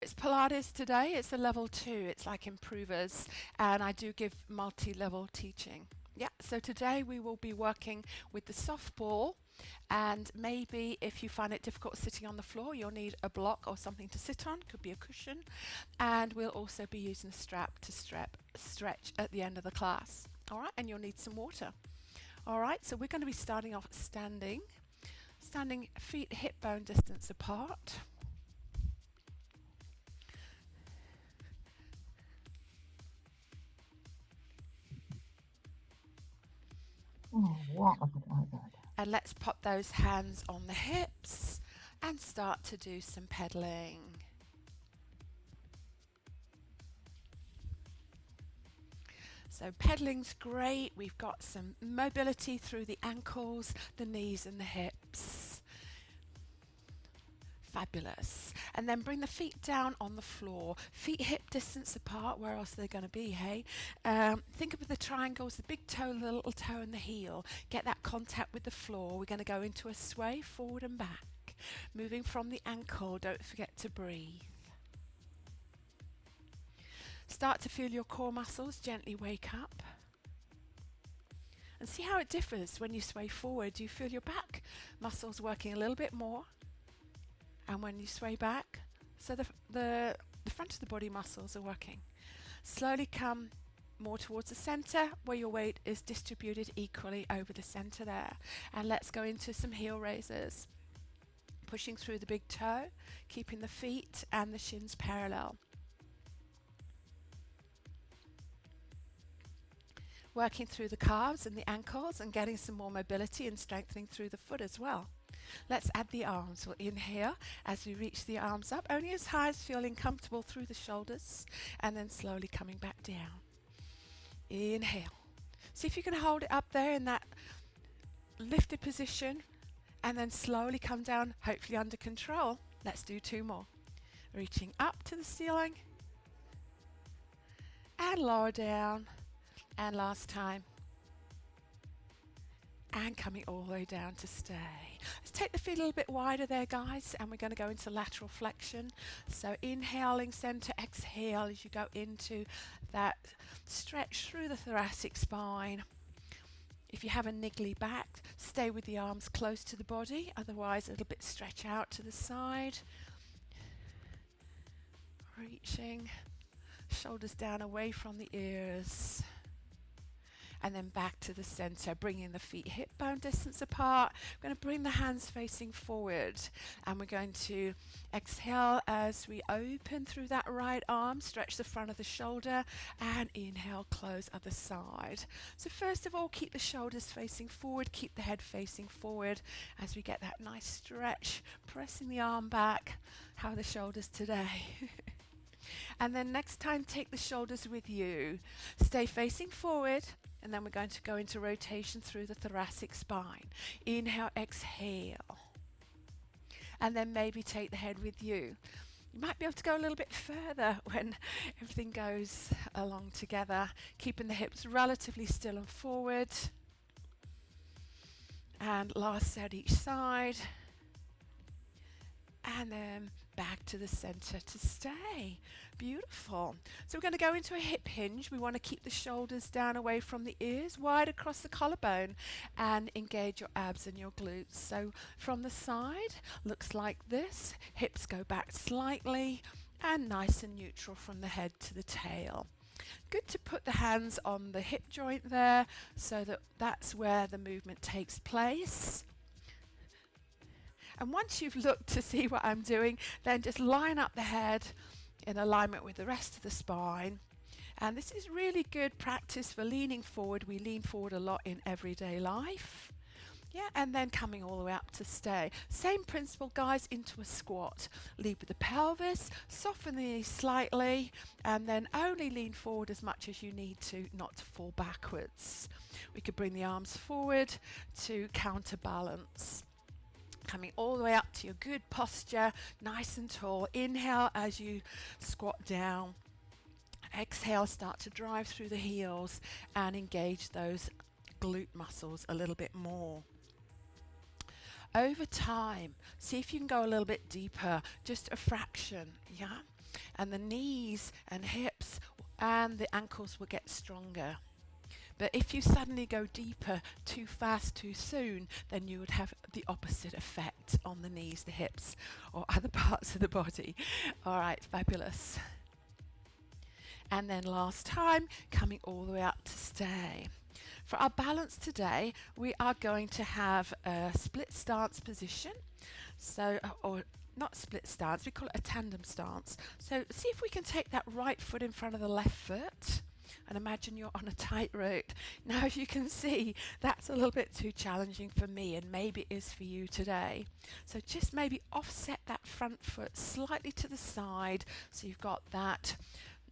It's Pilates today. It's a level 2. It's like improvers, and I do give multi-level teaching. Yeah, so today we will be working with the softball, and maybe if you find it difficult sitting on the floor, you'll need a block or something to sit on, could be a cushion, and we'll also be using a strap to stretch at the end of the class. All right, and you'll need some water. All right, so we're going to be starting off standing feet hip bone distance apart. And let's pop those hands on the hips and start to do some pedaling. So pedaling's great. We've got some mobility through the ankles, the knees and the hips. Fabulous. And then bring the feet down on the floor, feet hip distance apart. Where else are they going to be, hey? Think of the triangles, the big toe, the little toe and the heel. Get that contact with the floor. We're going to go into a sway forward and back. Moving from the ankle, don't forget to breathe. Start to feel your core muscles gently wake up. And see how it differs when you sway forward. Do you feel your back muscles working a little bit more? And when you sway back, so the front of the body muscles are working. Slowly come more towards the center where your weight is distributed equally over the center there. And let's go into some heel raises. Pushing through the big toe, keeping the feet and the shins parallel. Working through the calves and the ankles and getting some more mobility and strengthening through the foot as well. Let's add the arms. We'll inhale as we reach the arms up, only as high as feeling comfortable through the shoulders, and then slowly coming back down. Inhale. See if you can hold it up there in that lifted position, and then slowly come down, hopefully under control. Let's do 2 more. Reaching up to the ceiling, and lower down, and last time. And coming all the way down to stay. Let's take the feet a little bit wider there, guys, and we're going to go into lateral flexion. So inhaling center, exhale as you go into that stretch through the thoracic spine. If you have a niggly back, stay with the arms close to the body, otherwise a little bit stretch out to the side. Reaching, shoulders down away from the ears. And then back to the center, bringing the feet hip bone distance apart. We're going to bring the hands facing forward, and we're going to exhale as we open through that right arm, stretch the front of the shoulder, and inhale, close other side. So first of all, keep the shoulders facing forward, keep the head facing forward as we get that nice stretch, pressing the arm back. How are the shoulders today? And then next time, take the shoulders with you. Stay facing forward. And then we're going to go into rotation through the thoracic spine. Inhale, exhale. And then maybe take the head with you. You might be able to go a little bit further when everything goes along together, keeping the hips relatively still and forward. And last set each side. And then back to the center to stay. Beautiful. So we're going to go into a hip hinge. We want to keep the shoulders down away from the ears, wide across the collarbone, and engage your abs and your glutes. So from the side, looks like this. Hips go back slightly and nice and neutral from the head to the tail. Good to put the hands on the hip joint there so that that's where the movement takes place. And once you've looked to see what I'm doing, then just line up the head in alignment with the rest of the spine. And this is really good practice for leaning forward. We lean forward a lot in everyday life. Yeah, and then coming all the way up to stay. Same principle, guys, into a squat. Lead with the pelvis, soften the knees slightly, and then only lean forward as much as you need to, not to fall backwards. We could bring the arms forward to counterbalance. Coming all the way up to your good posture, nice and tall. Inhale as you squat down. Exhale, start to drive through the heels and engage those glute muscles a little bit more. Over time, see if you can go a little bit deeper, just a fraction, yeah? and the knees and hips and the ankles will get stronger. But if you suddenly go deeper too fast too soon, then you would have the opposite effect on the knees, the hips, or other parts of the body. All right, fabulous. And then last time, coming all the way up to stay. For our balance today, we are going to have a split stance position. So, or not split stance, we call it a tandem stance. So see if we can take that right foot in front of the left foot and imagine you're on a tightrope. Now, as you can see, that's a little bit too challenging for me, and maybe it is for you today. So just maybe offset that front foot slightly to the side so you've got that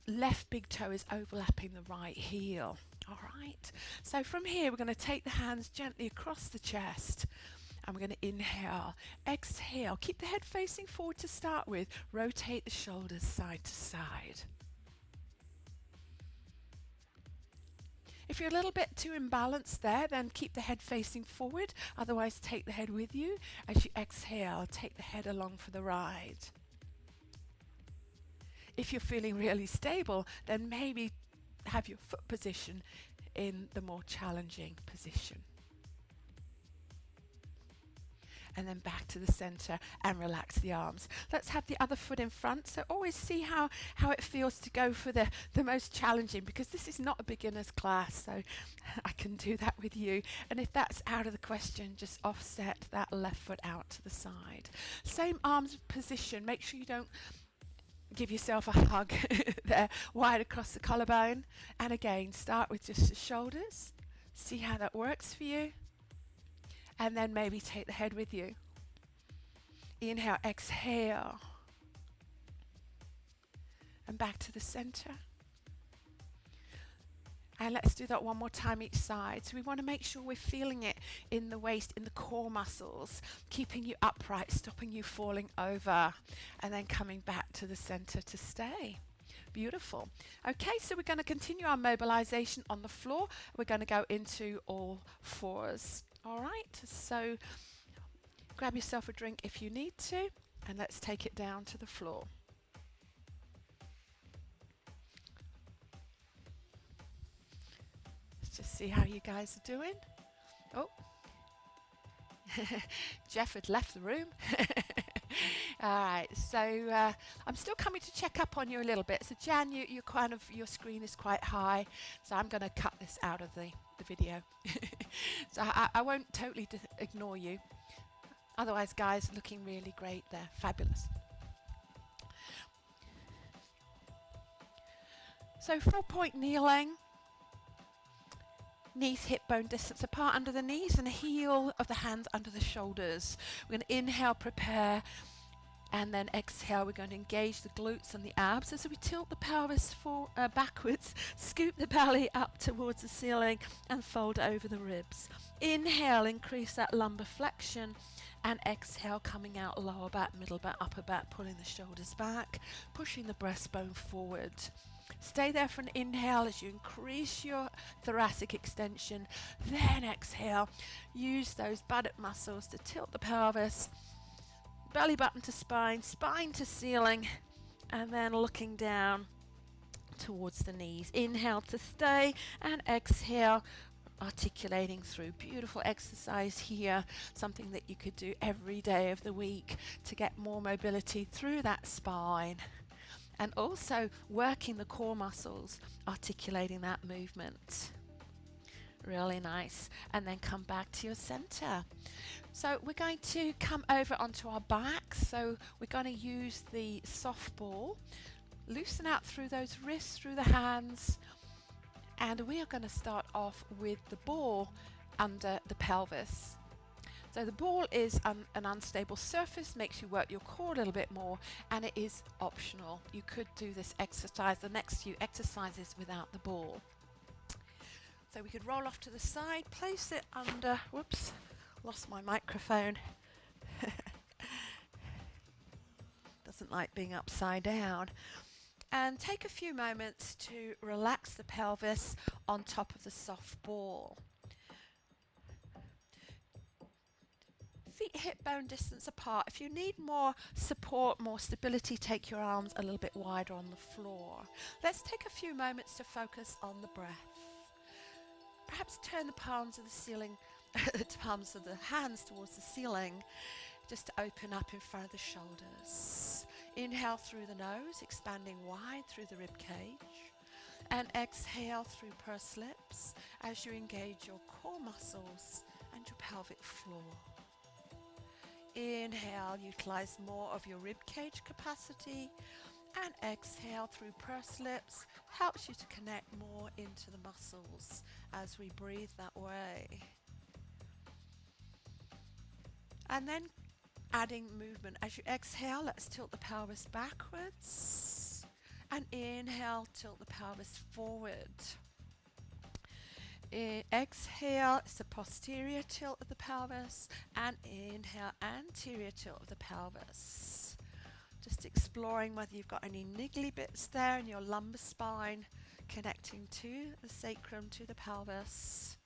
left big toe is overlapping the right heel. All right, so from here we're going to take the hands gently across the chest, and we're going to inhale, exhale, keep the head facing forward to start with, rotate the shoulders side to side. If you're a little bit too imbalanced there, then keep the head facing forward, otherwise take the head with you. As you exhale, take the head along for the ride. If you're feeling really stable, then maybe have your foot position in the more challenging position. And then back to the center and relax the arms. Let's have the other foot in front. So always see how it feels to go for the most challenging, because this is not a beginner's class, so I can do that with you. And if that's out of the question, just offset that left foot out to the side. Same arms position. Make sure you don't give yourself a hug there, wide across the collarbone. And again, start with just the shoulders. See how that works for you. And then maybe take the head with you. Inhale, exhale. And back to the center. And let's do that one more time each side. So we want to make sure we're feeling it in the waist, in the core muscles, keeping you upright, stopping you falling over, and then coming back to the center to stay. Beautiful. Okay, so we're going to continue our mobilization on the floor. We're going to go into all fours. All right, so grab yourself a drink if you need to, and let's take it down to the floor. Let's just see how you guys are doing. Oh, Jeff had left the room. All right, so I'm still coming to check up on you a little bit. So Jan, you kind of, your screen is quite high, so I'm going to cut this out of the video. So I won't totally ignore you. Otherwise, guys, looking really great there. Fabulous. So 4-point kneeling. Knees hip bone distance apart under the knees, and the heel of the hands under the shoulders. We're going to inhale, prepare, and then exhale. We're going to engage the glutes and the abs as we tilt the pelvis backwards, scoop the belly up towards the ceiling, and fold over the ribs. Inhale, increase that lumbar flexion, and exhale, coming out lower back, middle back, upper back, pulling the shoulders back, pushing the breastbone forward. Stay there for an inhale as you increase your thoracic extension. Then exhale. Use those buttock muscles to tilt the pelvis. Belly button to spine, spine to ceiling, and then looking down towards the knees. Inhale to stay, and exhale, articulating through. Beautiful exercise here, something that you could do every day of the week to get more mobility through that spine. And also working the core muscles, articulating that movement. Really nice. And then come back to your center. So we're going to come over onto our back. So we're going to use the soft ball. Loosen out through those wrists, through the hands. And we are going to start off with the ball under the pelvis. So the ball is an unstable surface, makes you work your core a little bit more, and it is optional. You could do this exercise, the next few exercises, without the ball. So we could roll off to the side, place it under, whoops, lost my microphone. Doesn't like being upside down. And take a few moments to relax the pelvis on top of the soft ball. feet hip bone distance apart. If you need more support, more stability, take your arms a little bit wider on the floor. Let's take a few moments to focus on the breath. Perhaps turn the palms of the ceiling, the palms of the hands towards the ceiling, just to open up in front of the shoulders. Inhale through the nose, expanding wide through the rib cage. And exhale through pursed lips as you engage your core muscles and your pelvic floor. Inhale, utilize more of your rib cage capacity, and exhale through pursed lips helps you to connect more into the muscles as we breathe that way. And then adding movement. As you exhale, let's tilt the pelvis backwards, and inhale, tilt the pelvis forward. Exhale, it's the posterior tilt of the pelvis, and inhale, anterior tilt of the pelvis. Just exploring whether you've got any niggly bits there in your lumbar spine, connecting to the sacrum, to the pelvis.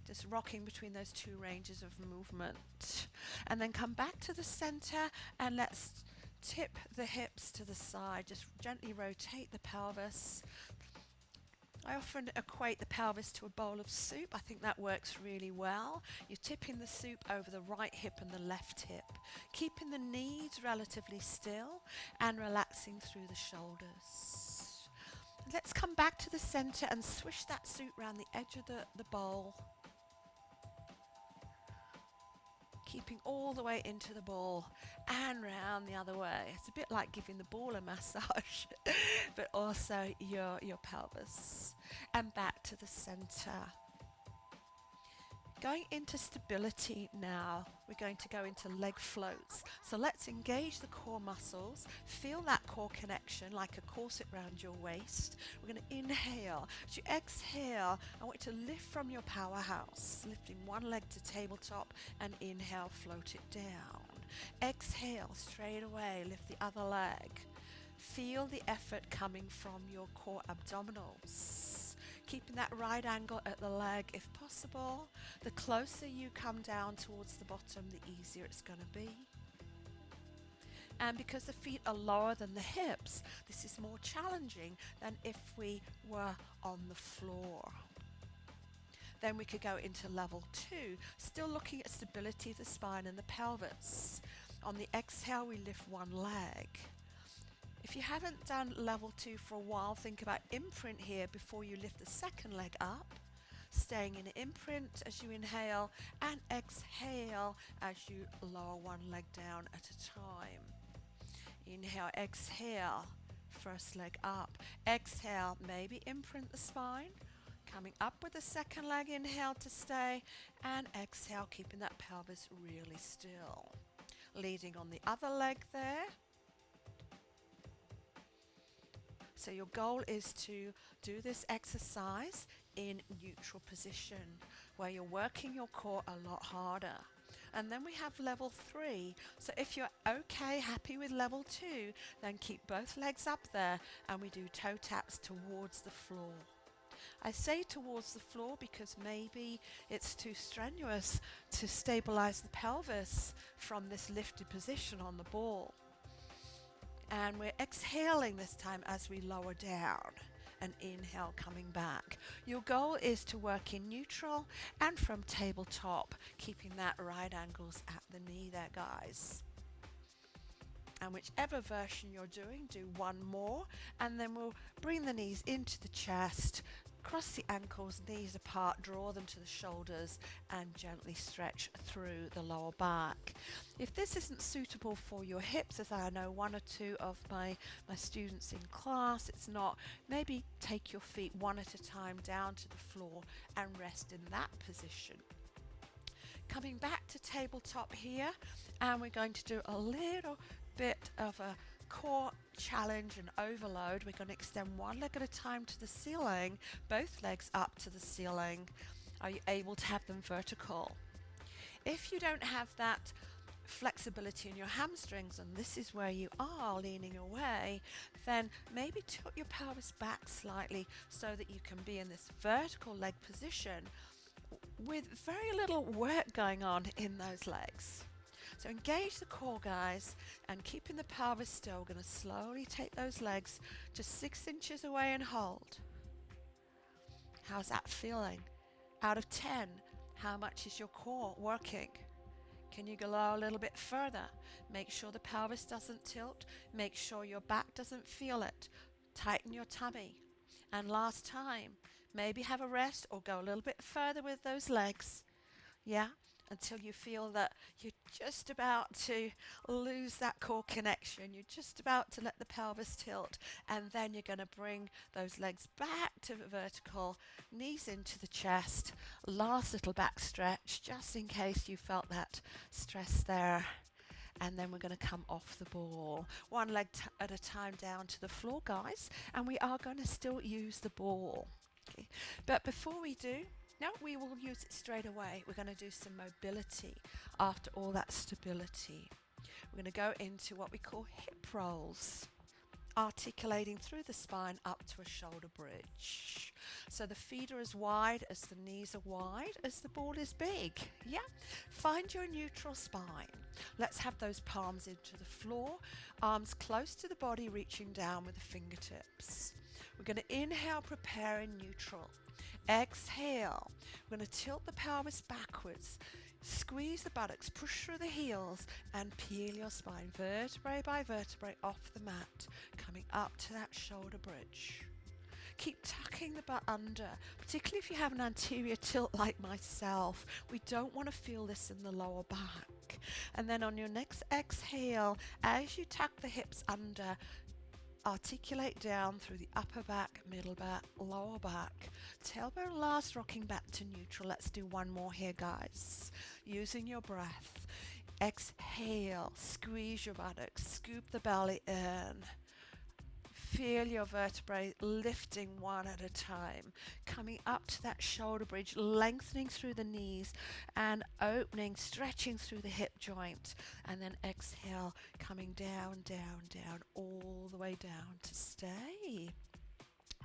Just rocking between those two ranges of movement. And then come back to the center, and let's tip the hips to the side. Just gently rotate the pelvis. I often equate the pelvis to a bowl of soup. I think that works really well. You're tipping the soup over the right hip and the left hip, keeping the knees relatively still and relaxing through the shoulders. Let's come back to the center and swish that soup around the edge of the bowl, keeping all the way into the ball and round the other way. It's a bit like giving the ball a massage, but also your pelvis. And back to the center. Going into stability now, we're going to go into leg floats. So let's engage the core muscles, feel that core connection like a corset around your waist. We're going to inhale. As you exhale, I want you to lift from your powerhouse, lifting one leg to tabletop, and inhale, float it down. Exhale, straight away, lift the other leg. Feel the effort coming from your core abdominals. Keeping that right angle at the leg if possible. The closer you come down towards the bottom, the easier it's going to be. And because the feet are lower than the hips, this is more challenging than if we were on the floor. Then we could go into level 2, still looking at stability of the spine and the pelvis. On the exhale, we lift one leg. If you haven't done level 2 for a while, think about imprint here before you lift the second leg up. Staying in imprint as you inhale, and exhale as you lower one leg down at a time. Inhale, exhale, first leg up. Exhale, maybe imprint the spine. Coming up with the second leg, inhale to stay, and exhale, keeping that pelvis really still. Leading on the other leg there. So your goal is to do this exercise in neutral position, where you're working your core a lot harder. And then we have level 3. So if you're okay, happy with level 2, then keep both legs up there, and we do toe taps towards the floor. I say towards the floor because maybe it's too strenuous to stabilize the pelvis from this lifted position on the ball. And we're exhaling this time as we lower down, and inhale coming back. Your goal is to work in neutral and from tabletop, keeping that right angles at the knee there, guys. And whichever version you're doing, do one more, and then we'll bring the knees into the chest, cross the ankles, knees apart, draw them to the shoulders, and gently stretch through the lower back. If this isn't suitable for your hips, as I know one or two of my students in class, it's not, maybe take your feet one at a time down to the floor and rest in that position. Coming back to tabletop here, and we're going to do a little bit of a core challenge and overload. We're going to extend one leg at a time to the ceiling, both legs up to the ceiling. Are you able to have them vertical? If you don't have that flexibility in your hamstrings, and this is where you are leaning away, then maybe tilt your pelvis back slightly so that you can be in this vertical leg position with very little work going on in those legs. So engage the core, guys, and keeping the pelvis still. We're going to slowly take those legs just 6 inches away and hold. How's that feeling? Out of 10, how much is your core working? Can you go a little bit further? Make sure the pelvis doesn't tilt. Make sure your back doesn't feel it. Tighten your tummy. And last time, maybe have a rest or go a little bit further with those legs. Yeah, until you feel that you're just about to lose that core connection. You're just about to let the pelvis tilt, and then you're going to bring those legs back to vertical, knees into the chest. Last little back stretch, just in case you felt that stress there. And then we're going to come off the ball, one leg at a time down to the floor, guys, and we are going to still use the ball. Okay. But before we do, now we will use it straight away. We're going to do some mobility after all that stability. We're going to go into what we call hip rolls, articulating through the spine up to a shoulder bridge. So the feet are as wide as the knees are wide as the ball is big. Yeah, find your neutral spine. Let's have those palms into the floor, arms close to the body, reaching down with the fingertips. We're going to inhale, prepare in neutral. Exhale. We're going to tilt the pelvis backwards. Squeeze the buttocks, push through the heels, and peel your spine vertebrae by vertebrae off the mat, coming up to that shoulder bridge. Keep tucking the butt under, particularly if you have an anterior tilt like myself. We don't want to feel this in the lower back. And then on your next exhale, as you tuck the hips under, articulate down through the upper back, middle back, lower back. Tailbone last, rocking back to neutral. Let's do one more here, guys. Using your breath. Exhale, squeeze your buttocks, scoop the belly in. Feel your vertebrae lifting one at a time, coming up to that shoulder bridge, lengthening through the knees and opening, stretching through the hip joint. And then exhale, coming down, down, down, all the way down to stay.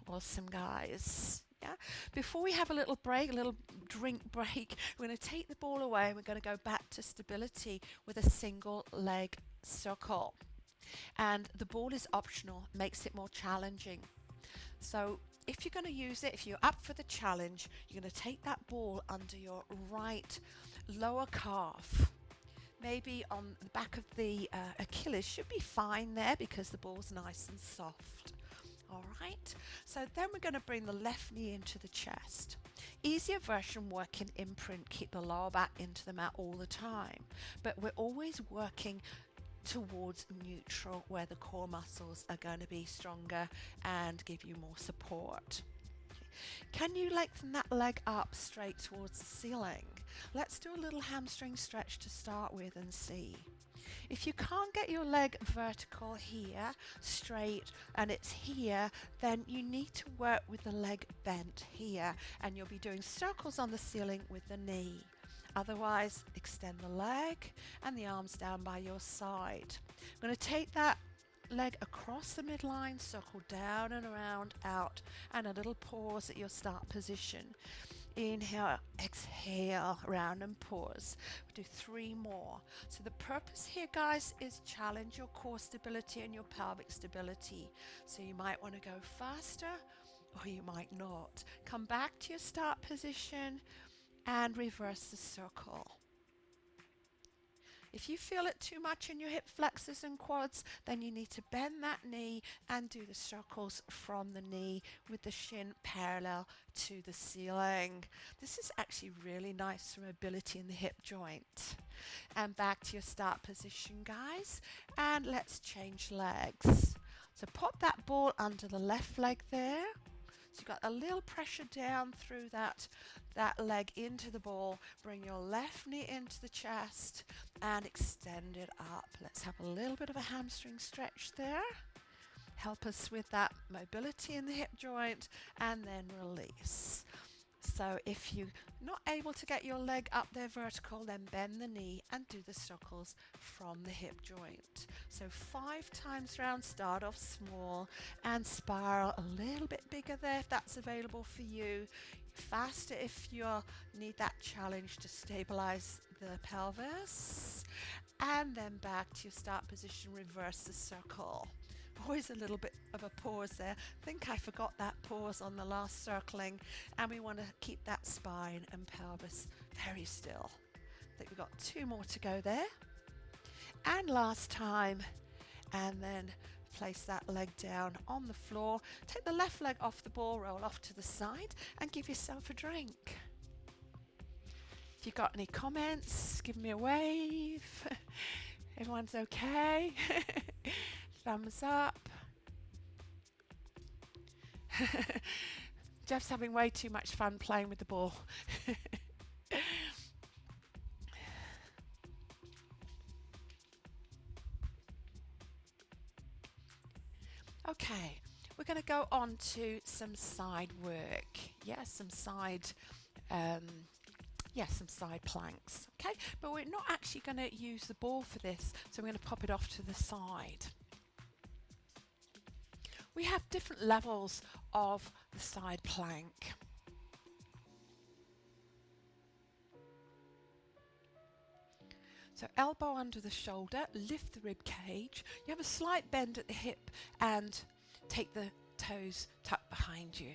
Awesome, guys. Yeah. Before we have a little break, a little drink break, we're going to take the ball away and we're going to go back to stability with a single leg circle. And the ball is optional, makes it more challenging. So if you're going to use it, if you're up for the challenge, you're going to take that ball under your right lower calf. Maybe on the back of the Achilles should be fine there because the ball's nice and soft. All right, so then we're going to bring the left knee into the chest. Easier version, work in imprint, keep the lower back into the mat all the time. But we're always working towards neutral, where the core muscles are going to be stronger and give you more support. Can you lengthen that leg up straight towards the ceiling? Let's do a little hamstring stretch to start with and see. If you can't get your leg vertical here, straight, and it's here, then you need to work with the leg bent here, and you'll be doing circles on the ceiling with the knee. Otherwise, extend the leg and the arms down by your side. I'm going to take that leg across the midline, circle down and around, out, and a little pause at your start position. Inhale, exhale, round and pause. We do 3 more. So the purpose here, guys, is challenge your core stability and your pelvic stability. So you might want to go faster or you might not. Come back to your start position and reverse the circle. If you feel it too much in your hip flexors and quads, then you need to bend that knee and do the circles from the knee with the shin parallel to the ceiling. This is actually really nice for mobility in the hip joint. And back to your start position, guys, and let's change legs. So pop that ball under the left leg there. So you've got a little pressure down through that leg into the ball. Bring your left knee into the chest and extend it up. Let's have a little bit of a hamstring stretch there. Help us with that mobility in the hip joint, and then release. So if you're not able to get your leg up there vertical, then bend the knee and do the circles from the hip joint. So 5 times round, start off small and spiral a little bit bigger there if that's available for you. faster if you need that challenge to stabilize the pelvis. And then back to your start position, reverse the circle. Always a little bit of a pause there. I think I forgot that pause on the last circling, and we want to keep that spine and pelvis very still. I think we've got 2 more to go there. And last time, and then place that leg down on the floor. Take the left leg off the ball, roll off to the side, and give yourself a drink. If you've got any comments, give me a wave. Everyone's okay? Thumbs up. Jeff's having way too much fun playing with the ball. Okay, we're going to go on to some side work. Some side planks. Okay, but we're not actually going to use the ball for this, so we're going to pop it off to the side. We have different levels of the side plank. So elbow under the shoulder, lift the rib cage. You have a slight bend at the hip and take the toes tucked behind you.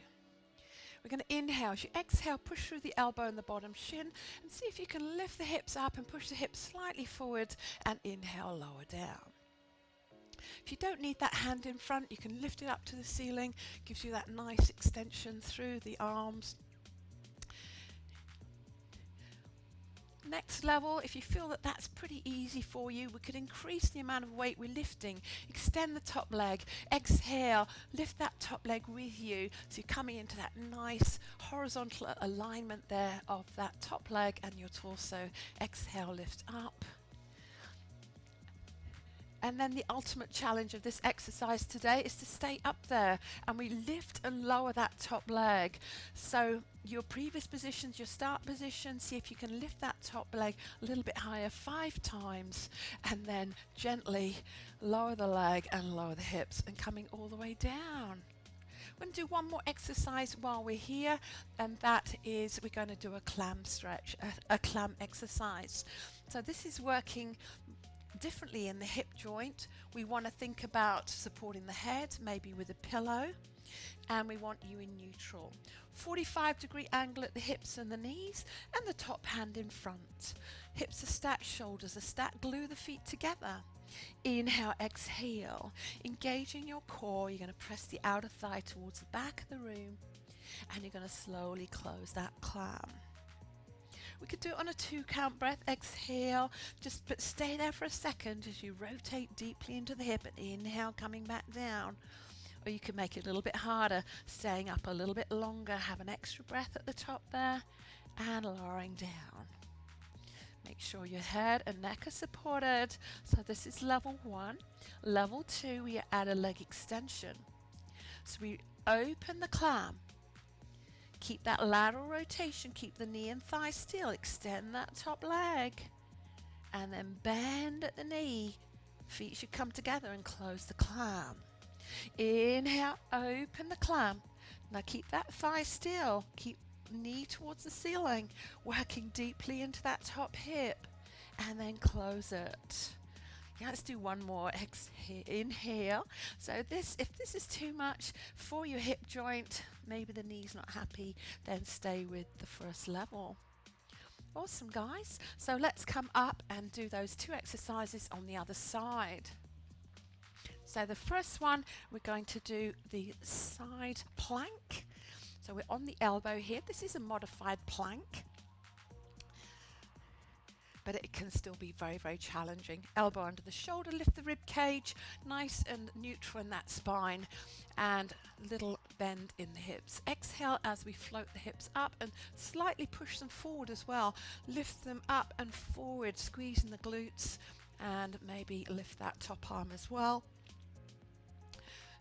We're going to inhale. As you exhale, push through the elbow and the bottom shin and see if you can lift the hips up and push the hips slightly forward, and inhale, lower down. If you don't need that hand in front, you can lift it up to the ceiling. Gives you that nice extension through the arms. Next level, if you feel that that's pretty easy for you, we could increase the amount of weight we're lifting. Extend the top leg, exhale, lift that top leg with you. So you're coming into that nice horizontal alignment there of that top leg and your torso. Exhale, lift up. And then the ultimate challenge of this exercise today is to stay up there, and we lift and lower that top leg. So your previous positions, your start position, see if you can lift that top leg a little bit higher 5 times, and then gently lower the leg and lower the hips, and coming all the way down. We're going to do one more exercise while we're here, and that is we're going to do a clam stretch, a clam exercise. So this is working differently in the hip joint. We want to think about supporting the head, maybe with a pillow, and we want you in neutral. 45-degree angle at the hips and the knees, and the top hand in front. Hips are stacked, shoulders are stacked. Glue the feet together. Inhale, exhale. Engaging your core, you're going to press the outer thigh towards the back of the room, and you're going to slowly close that clam. We could do it on a 2-count breath. Exhale, but stay there for a second as you rotate deeply into the hip, and inhale, coming back down. Or you can make it a little bit harder, staying up a little bit longer. Have an extra breath at the top there, and lowering down. Make sure your head and neck are supported. So this is level 1. Level 2, we add a leg extension. So we open the clam. Keep that lateral rotation, keep the knee and thigh still, extend that top leg, and then bend at the knee. Feet should come together and close the clam. Inhale, open the clam. Now keep that thigh still, keep knee towards the ceiling, working deeply into that top hip, and then close it. Yeah, let's do one more. Inhale. So if this is too much for your hip joint, maybe the knee's not happy, then stay with the first level. Awesome, guys. So let's come up and do those 2 exercises on the other side. So the first one, we're going to do the side plank. So we're on the elbow here. This is a modified plank, but it can still be very, very challenging. Elbow under the shoulder, lift the rib cage, nice and neutral in that spine, and little bend in the hips. Exhale as we float the hips up and slightly push them forward as well. Lift them up and forward, squeezing the glutes, and maybe lift that top arm as well.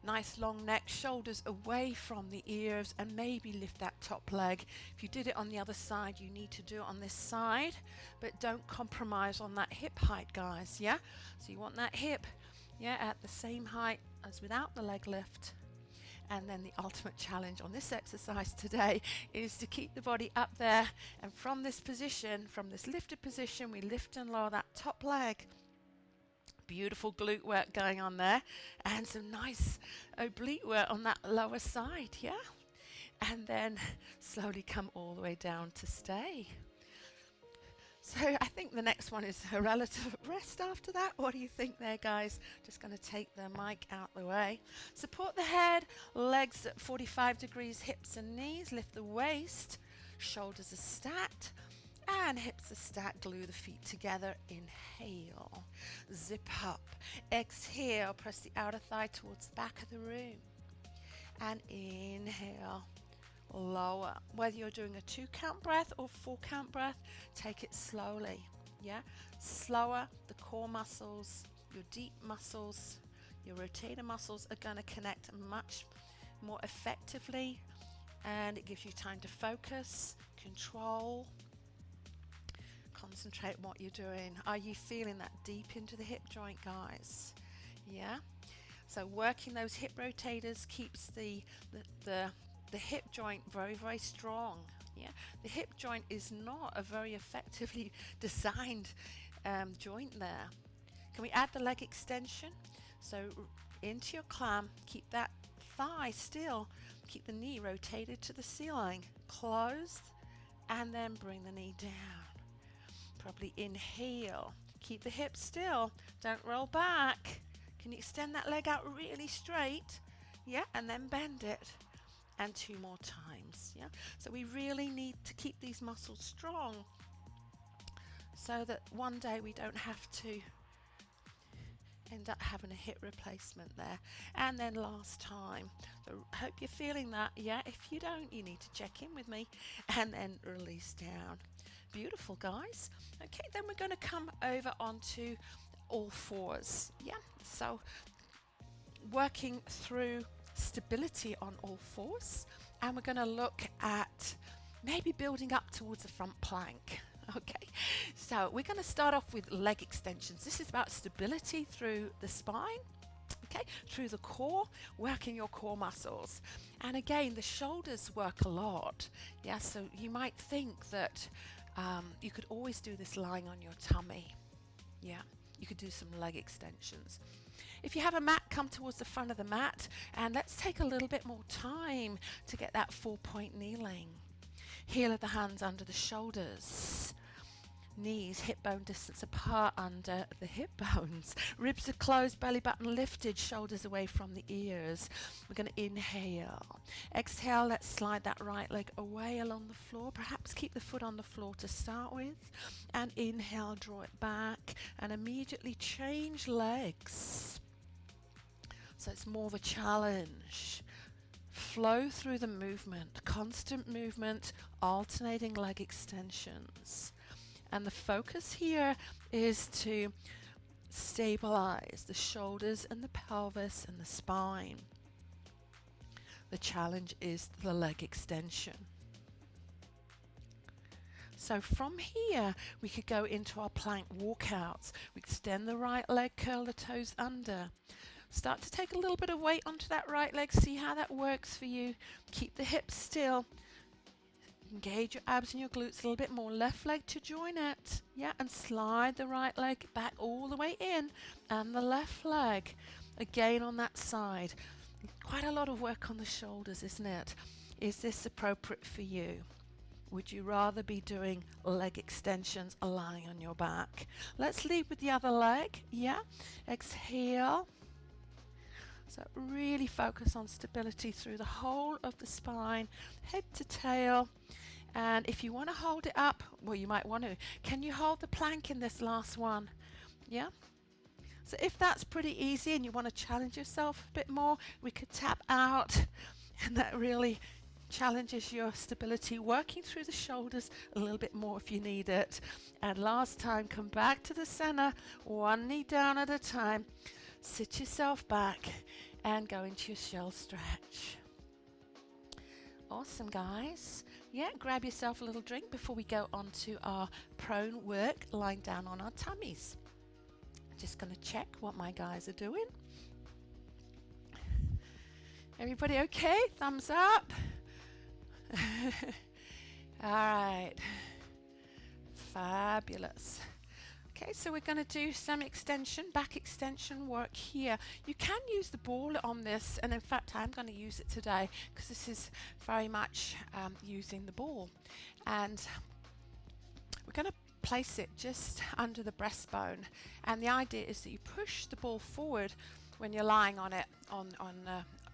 Nice long neck, shoulders away from the ears, and maybe lift that top leg. If you did it on the other side, you need to do it on this side, but don't compromise on that hip height, guys. Yeah, so you want that hip at the same height as without the leg lift, And then the ultimate challenge on this exercise today is to keep the body up there, and from this position, from this lifted position, we lift and lower that top leg. Beautiful glute work going on there, and some nice oblique work on that lower side, yeah? And then slowly come all the way down to stay. So I think the next one is a relative rest after that. What do you think there, guys? Just going to take the mic out the way. Support the head, legs at 45 degrees, hips and knees. Lift the waist, shoulders are stacked, and hips are stacked. Glue the feet together. Inhale, zip up. Exhale, press the outer thigh towards the back of the room. And inhale. Lower. Whether you're doing a 2-count breath or 4-count breath, take it slowly. Yeah, slower. The core muscles, your deep muscles, your rotator muscles are going to connect much more effectively, and it gives you time to focus, control, concentrate on what you're doing. Are you feeling that deep into the hip joint, guys? Yeah. So working those hip rotators keeps the hip joint very, very strong. Yeah, the hip joint is not a very effectively designed joint there. Can we add the leg extension? So into your clam, keep that thigh still, keep the knee rotated to the ceiling, close, and then bring the knee down. Probably inhale, keep the hips still, don't roll back. Can you extend that leg out really straight? Yeah, and then bend it. And 2 more times. Yeah, so we really need to keep these muscles strong so that one day we don't have to end up having a hip replacement there. And then last time. So I hope you're feeling that. Yeah, if you don't, you need to check in with me, and then release down. Beautiful, guys. Okay, then we're going to come over onto all fours. Yeah, so working through stability on all fours, and we're going to look at maybe building up towards the front plank. Okay, so we're going to start off with leg extensions. This is about stability through the spine, okay, through the core, working your core muscles. And again, the shoulders work a lot. Yeah, so you might think that you could always do this lying on your tummy. Yeah, you could do some leg extensions. If you have a mat, come towards the front of the mat, and let's take a little bit more time to get that 4-point kneeling. Heel of the hands under the shoulders. Knees hip bone distance apart under the hip bones. Ribs are closed, belly button lifted, shoulders away from the ears. We're going to inhale. Exhale, let's slide that right leg away along the floor. Perhaps keep the foot on the floor to start with. And inhale, draw it back, and immediately change legs. So it's more of a challenge. Flow through the movement, constant movement, alternating leg extensions. And the focus here is to stabilize the shoulders and the pelvis and the spine. The challenge is the leg extension. So from here, we could go into our plank walkouts. We extend the right leg, curl the toes under. Start to take a little bit of weight onto that right leg. See how that works for you. Keep the hips still. Engage your abs and your glutes a little bit more. Left leg to join it. Yeah, and slide the right leg back all the way in. And the left leg. Again on that side. Quite a lot of work on the shoulders, isn't it? Is this appropriate for you? Would you rather be doing leg extensions lying on your back? Let's lead with the other leg. Yeah. Exhale. So really focus on stability through the whole of the spine, head to tail. And if you want to hold it up, well, you might want to. Can you hold the plank in this last one? Yeah? So if that's pretty easy and you want to challenge yourself a bit more, we could tap out, and that really challenges your stability, working through the shoulders a little bit more if you need it. And last time, come back to the center, one knee down at a time. Sit yourself back and go into your shell stretch. Awesome, guys. Yeah, grab yourself a little drink before we go on to our prone work, lying down on our tummies. Just going to check what my guys are doing. Everybody okay? Thumbs up. All right. Fabulous. Okay, so we're going to do some extension, back extension work here. You can use the ball on this, and in fact I'm going to use it today because this is very much using the ball. And we're going to place it just under the breastbone, and the idea is that you push the ball forward when you're lying on it,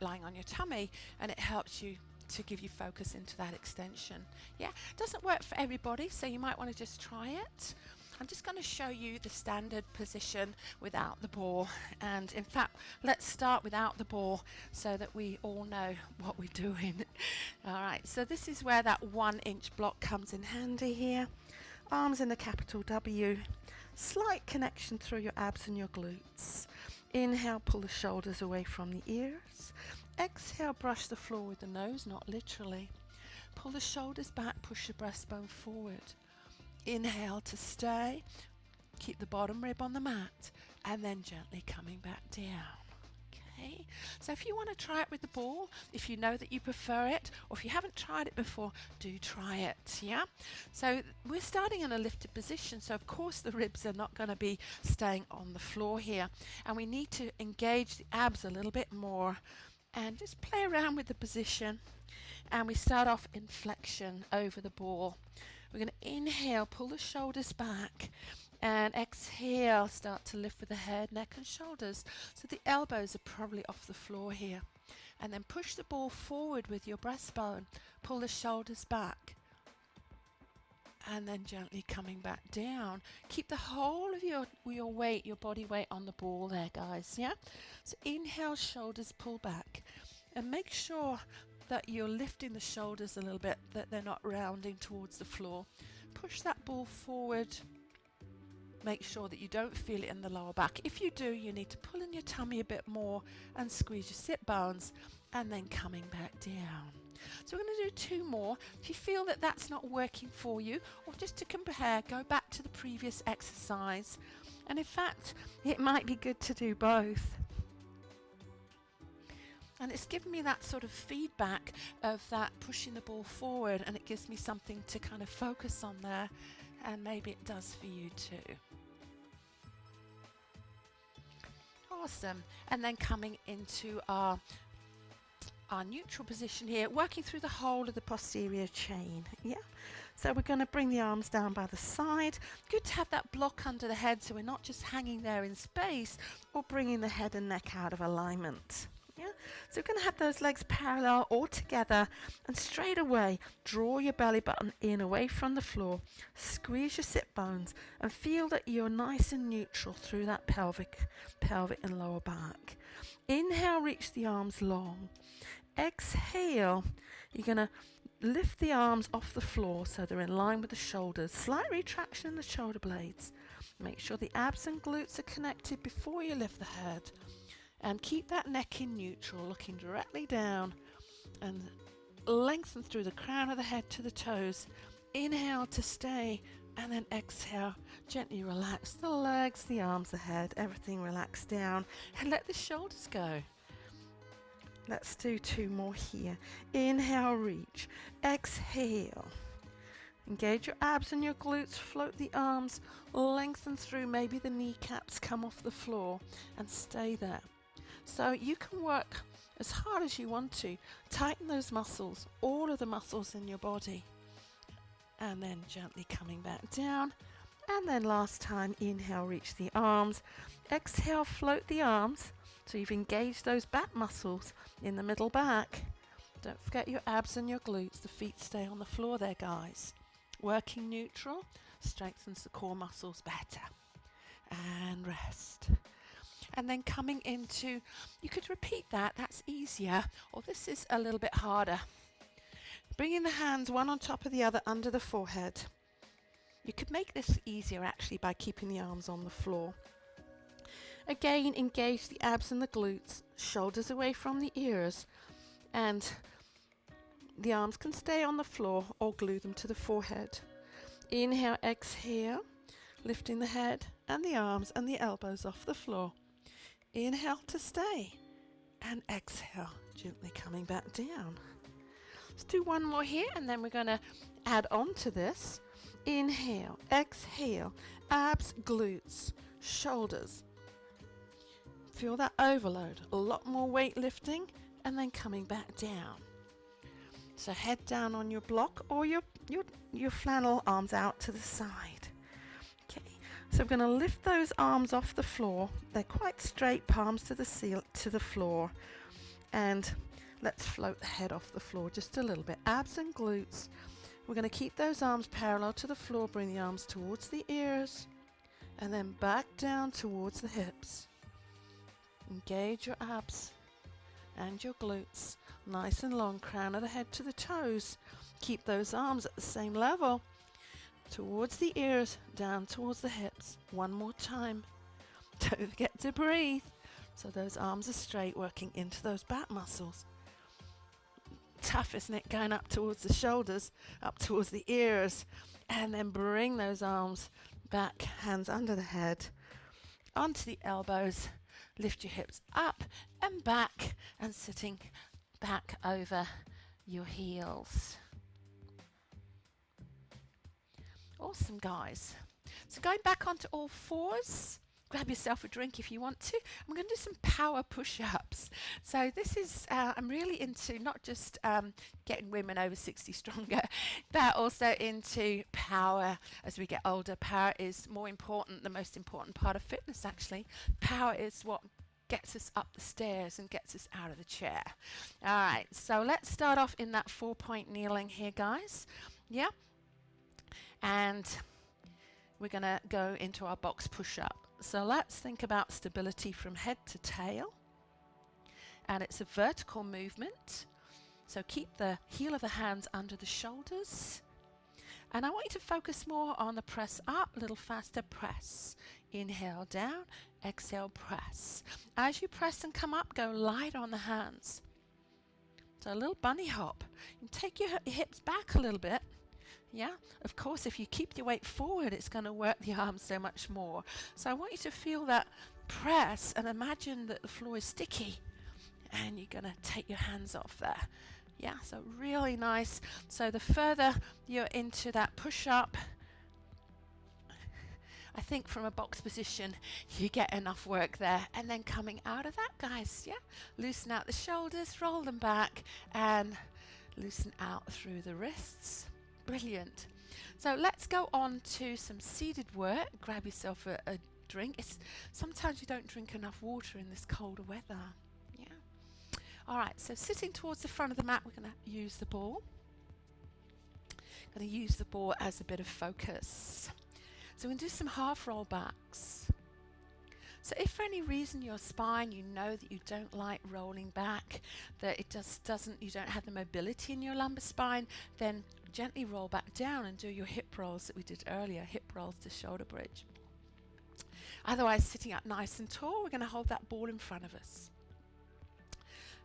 lying on your tummy, and it helps you to give you focus into that extension. Yeah, it doesn't work for everybody, so you might want to just try it. I'm just going to show you the standard position without the ball, and in fact let's start without the ball so that we all know what we're doing. Alright, so this is where that 1-inch block comes in handy here. Arms in a capital W, slight connection through your abs and your glutes. Inhale, pull the shoulders away from the ears. Exhale, brush the floor with the nose, not literally. Pull the shoulders back, push the breastbone forward. Inhale to stay, keep the bottom rib on the mat, and then gently coming back down. Okay, so if you want to try it with the ball, if you know that you prefer it, or if you haven't tried it before, do try it. Yeah, so we're starting in a lifted position, so of course the ribs are not going to be staying on the floor here, and we need to engage the abs a little bit more and just play around with the position. And we start off in flexion over the ball. We're going to inhale, pull the shoulders back, and exhale, start to lift with the head, neck and shoulders. So the elbows are probably off the floor here. And then push the ball forward with your breastbone. Pull the shoulders back. And then gently coming back down. Keep the whole of your weight, your body weight on the ball there, guys. Yeah? So inhale, shoulders pull back. And make sure that you're lifting the shoulders a little bit, that they're not rounding towards the floor. Push that ball forward. Make sure that you don't feel it in the lower back. If you do, you need to pull in your tummy a bit more and squeeze your sit bones, and then coming back down. So we're going to do 2 more. If you feel that that's not working for you, or just to compare, go back to the previous exercise. And in fact, it might be good to do both. And it's given me that sort of feedback of that pushing the ball forward, and it gives me something to kind of focus on there, and maybe it does for you too. Awesome. And then coming into our neutral position here, working through the whole of the posterior chain. Yeah. So we're going to bring the arms down by the side. Good to have that block under the head, so we're not just hanging there in space or bringing the head and neck out of alignment. Yeah? So we're going to have those legs parallel or together, and straight away draw your belly button in away from the floor, squeeze your sit bones, and feel that you're nice and neutral through that pelvic and lower back. Inhale, reach the arms long. Exhale, you're going to lift the arms off the floor so they're in line with the shoulders. Slight retraction in the shoulder blades. Make sure the abs and glutes are connected before you lift the head. And keep that neck in neutral, looking directly down, and lengthen through the crown of the head to the toes. Inhale to stay, and then exhale. Gently relax the legs, the arms, the head, everything relax down, and let the shoulders go. Let's do 2 more here. Inhale, reach. Exhale. Engage your abs and your glutes, float the arms, lengthen through, maybe the kneecaps come off the floor, and stay there. So you can work as hard as you want to. Tighten those muscles, all of the muscles in your body. And then gently coming back down. And then last time, inhale, reach the arms. Exhale, float the arms. So you've engaged those back muscles in the middle back. Don't forget your abs and your glutes. The feet stay on the floor there, guys. Working neutral strengthens the core muscles better. And rest. And then coming into, you could repeat that, that's easier, or this is a little bit harder. Bringing the hands one on top of the other under the forehead. You could make this easier actually by keeping the arms on the floor. Again, engage the abs and the glutes, shoulders away from the ears, and the arms can stay on the floor or glue them to the forehead. Inhale, exhale, lifting the head and the arms and the elbows off the floor. Inhale to stay, and exhale, Gently coming back down. Let's do one more here, and then we're going to add on to this. Inhale, exhale, abs, glutes, shoulders. Feel that overload, a lot more weight lifting, and then coming back down. So head down on your block or your flannel, arms out to the side. Okay, so we're going to lift those arms off the floor. They're quite straight, palms to the floor, and let's float the head off the floor just a little bit. Abs and glutes. We're going to keep those arms parallel to the floor. Bring the arms towards the ears and then back down towards the hips. Engage your abs and your glutes. Nice and long, crown of the head to the toes. Keep those arms at the same level. Towards the ears, down towards the hips. One more time. Don't forget to breathe. So those arms are straight, working into those back muscles. Tough, isn't it? Going up towards the shoulders, up towards the ears, and then bring those arms back, hands under the head, onto the elbows. Lift your hips up and back, and sitting back over your heels. Awesome, guys. So going back onto all fours. Grab yourself a drink if you want to. I'm going to do some power push-ups. So this is, I'm really into not just getting women over 60 stronger, but also into power as we get older. Power is more important, the most important part of fitness actually. Power is what gets us up the stairs and gets us out of the chair. All right, so let's start off in that 4-point kneeling here, guys. Yeah. And we're going to go into our box push-up. So let's think about stability from head to tail. And it's a vertical movement. So keep the heel of the hands under the shoulders. And I want you to focus more on the press up, a little faster press. Inhale down, exhale press. As you press and come up, go light on the hands. So a little bunny hop. You take your hips back a little bit. Yeah, of course, if you keep your weight forward, it's going to work the arms so much more. So I want you to feel that press and imagine that the floor is sticky and you're going to take your hands off there. Yeah, so really nice. So the further you're into that push-up, I think from a box position, you get enough work there. And then coming out of that, guys, yeah, loosen out the shoulders, roll them back, and loosen out through the wrists. Brilliant. So let's go on to some seated work. Grab yourself a drink. Sometimes you don't drink enough water in this colder weather. Yeah. All right, so sitting towards the front of the mat, we're going to use the ball. Going to use the ball as a bit of focus. So we're going to do some half roll backs. So if for any reason your spine, you know that you don't like rolling back, that it just doesn't, you don't have the mobility in your lumbar spine, then gently roll back down and do your hip rolls that we did earlier, hip rolls to shoulder bridge. Otherwise, sitting up nice and tall, we're going to hold that ball in front of us.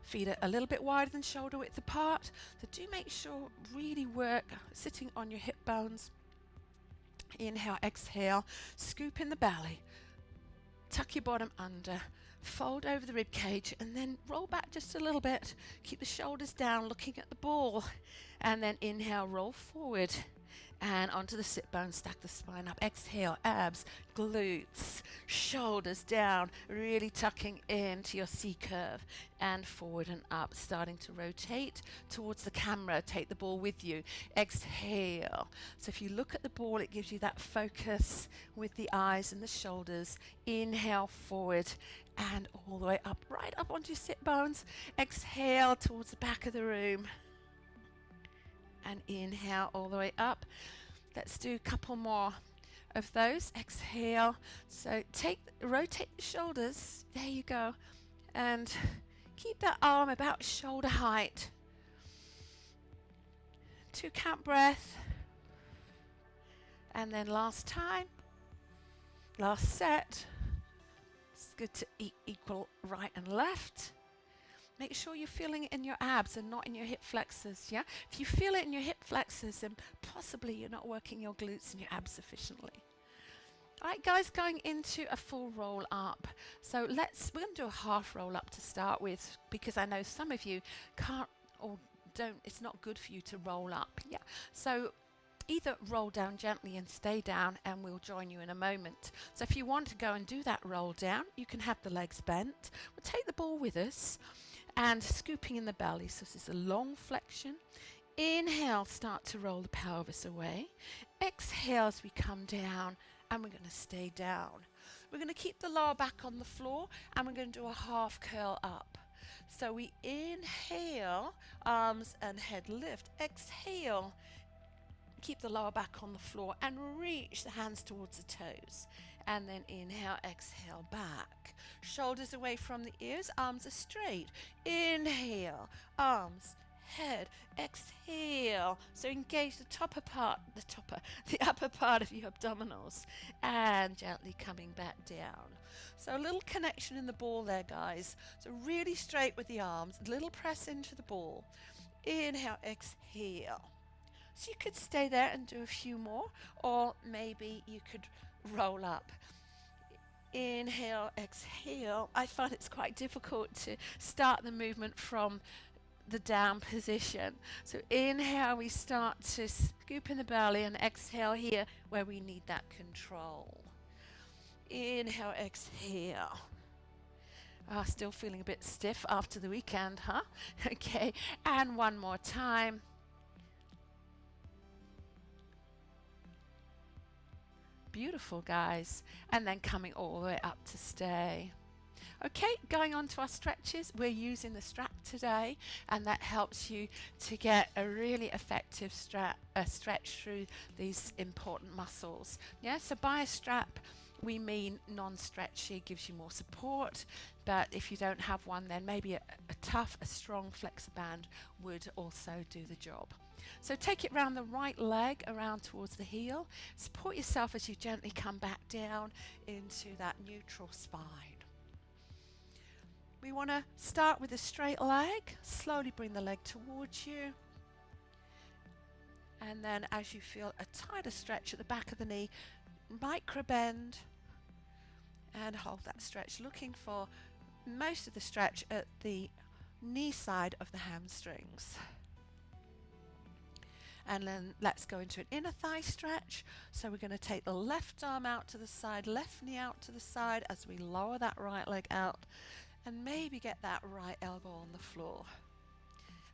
Feet are a little bit wider than shoulder width apart, so do make sure really work sitting on your hip bones. Inhale, exhale, scoop in the belly. Tuck your bottom under, fold over the rib cage, and then roll back just a little bit. Keep the shoulders down, looking at the ball, and then inhale, roll forward and onto the sit bone, stack the spine up. Exhale, abs, glutes, shoulders down, really tucking into your C curve, and forward and up, starting to rotate towards the camera. Take the ball with you. Exhale. So if you look at the ball, it gives you that focus with the eyes and the shoulders. Inhale forward and all the way up, right up onto your sit bones. Exhale towards the back of the room. And inhale all the way up. Let's do a couple more of those. Exhale. So rotate the shoulders. There you go. And keep that arm about shoulder height. 2 count breath. And then last time. Last set. It's good to equal right and left. Make sure you're feeling it in your abs and not in your hip flexors, yeah? If you feel it in your hip flexors, then possibly you're not working your glutes and your abs sufficiently. All right, guys, going into a full roll up. So we're going to do a half roll up to start with, because I know some of you can't or don't, it's not good for you to roll up. Yeah. So either roll down gently and stay down, and we'll join you in a moment. So if you want to go and do that roll down, you can have the legs bent. We'll take the ball with us and scooping in the belly. So this is a long flexion. Inhale, start to roll the pelvis away. Exhale as we come down, and we're going to stay down. We're going to keep the lower back on the floor, and we're going to do a half curl up. So we inhale, arms and head lift. Exhale, keep the lower back on the floor and reach the hands towards the toes. And then inhale, exhale, back. Shoulders away from the ears, arms are straight. Inhale, arms, head, exhale. So engage the upper part of your abdominals, and gently coming back down. So a little connection in the ball there, guys. So really straight with the arms, a little press into the ball. Inhale, exhale. So you could stay there and do a few more, or maybe you could roll up. Inhale, exhale. I find it's quite difficult to start the movement from the down position. So inhale, we start to scoop in the belly, and exhale here where we need that control. Inhale, exhale. Still feeling a bit stiff after the weekend, huh? Okay, and one more time. Beautiful, guys. And then coming all the way up to stay. Okay, going on to our stretches. We're using the strap today, and that helps you to get a really effective stretch through these important muscles. Yeah, so by a strap, we mean non-stretchy, gives you more support, but if you don't have one, then maybe a strong flexor band would also do the job. So take it round the right leg, around towards the heel. Support yourself as you gently come back down into that neutral spine. We want to start with a straight leg. Slowly bring the leg towards you. And then as you feel a tighter stretch at the back of the knee, micro bend and hold that stretch, looking for most of the stretch at the knee side of the hamstrings. And then let's go into an inner thigh stretch. So we're going to take the left arm out to the side, left knee out to the side as we lower that right leg out, and maybe get that right elbow on the floor.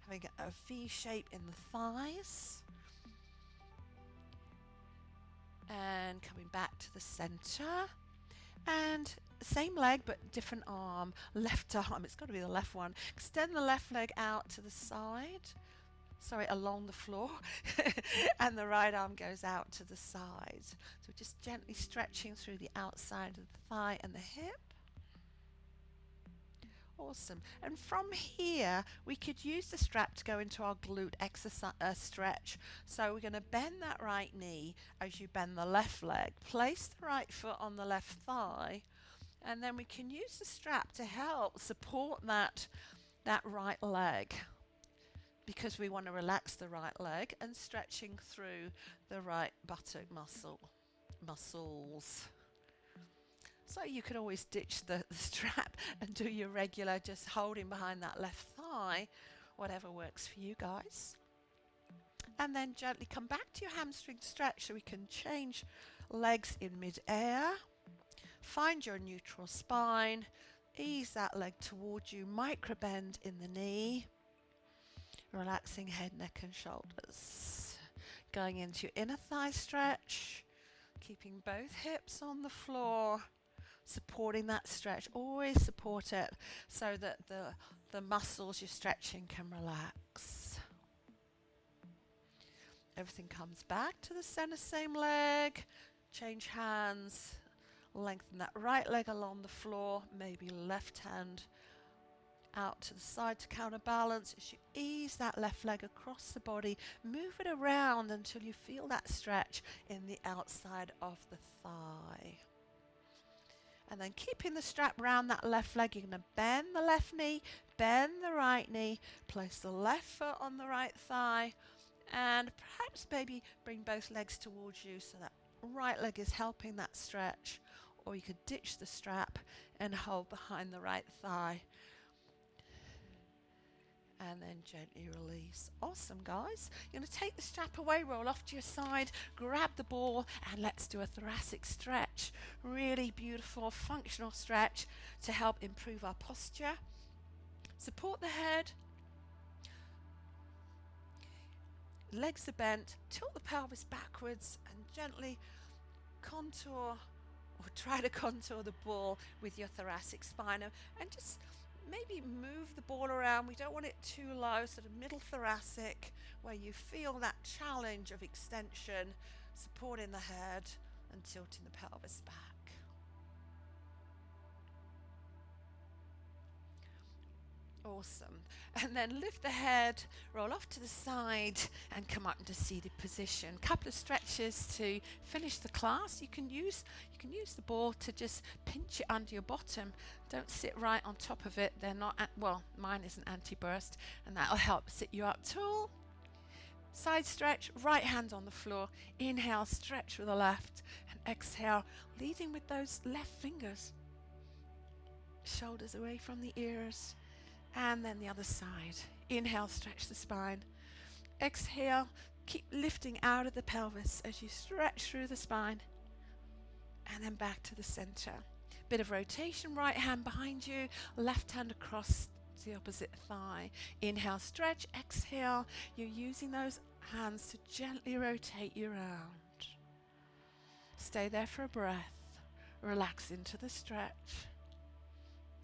Having a V shape in the thighs. And coming back to the center. And same leg but different arm, left arm, it's got to be the left one. Extend the left leg out to the side. Sorry, along the floor. And the right arm goes out to the side. So just gently stretching through the outside of the thigh and the hip. Awesome. And from here, we could use the strap to go into our glute exercise stretch. So we're going to bend that right knee as you bend the left leg. Place the right foot on the left thigh. And then we can use the strap to help support that right leg, because we want to relax the right leg, and stretching through the right buttock muscles. So you could always ditch the strap and do your regular, just holding behind that left thigh, whatever works for you guys. And then gently come back to your hamstring stretch, so we can change legs in mid-air. Find your neutral spine, ease that leg towards you, micro bend in the knee, relaxing head, neck and shoulders. Going into your inner thigh stretch, keeping both hips on the floor, supporting that stretch. Always support it so that the muscles you're stretching can relax. Everything comes back to the center, same leg. Change hands. Lengthen that right leg along the floor, maybe left hand out to the side to counterbalance. As you ease that left leg across the body, move it around until you feel that stretch in the outside of the thigh. And then keeping the strap around that left leg, you're going to bend the left knee, bend the right knee, place the left foot on the right thigh, and perhaps maybe bring both legs towards you so that right leg is helping that stretch, or you could ditch the strap and hold behind the right thigh. And then gently release. Awesome, guys. You're going to take the strap away, roll off to your side, grab the ball, and let's do a thoracic stretch. Really beautiful, functional stretch to help improve our posture. Support the head. Legs are bent. Tilt the pelvis backwards and gently contour, or try to contour the ball with your thoracic spine, and just maybe move the ball around. We don't want it too low, sort of middle thoracic, where you feel that challenge of extension, supporting the head and tilting the pelvis back. Awesome. And then lift the head, roll off to the side, and come up into seated position. Couple of stretches to finish the class. You can use the ball to just pinch it under your bottom. Don't sit right on top of it. They're not well, mine isn't anti-burst, and that'll help sit you up tall. Side stretch, right hand on the floor. Inhale, stretch with the left, and exhale, leading with those left fingers. Shoulders away from the ears. And then the other side. Inhale, stretch the spine. Exhale, keep lifting out of the pelvis as you stretch through the spine. And then back to the center. Bit of rotation, right hand behind you, left hand across the opposite thigh. Inhale, stretch. Exhale, you're using those hands to gently rotate you around. Stay there for a breath. Relax into the stretch.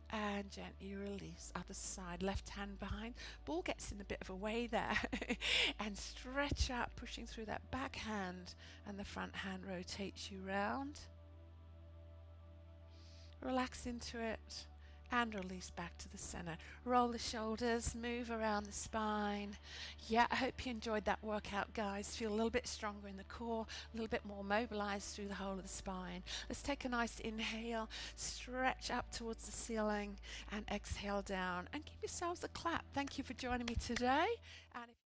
And gently release. Other side, left hand behind. Ball gets in a bit of a way there. And stretch out, pushing through that back hand, and the front hand rotates you round. Relax into it and release back to the center. Roll the shoulders, move around the spine. Yeah, I hope you enjoyed that workout, guys. Feel a little bit stronger in the core, a little bit more mobilized through the whole of the spine. Let's take a nice inhale, stretch up towards the ceiling, and exhale down. And give yourselves a clap. Thank you for joining me today. And if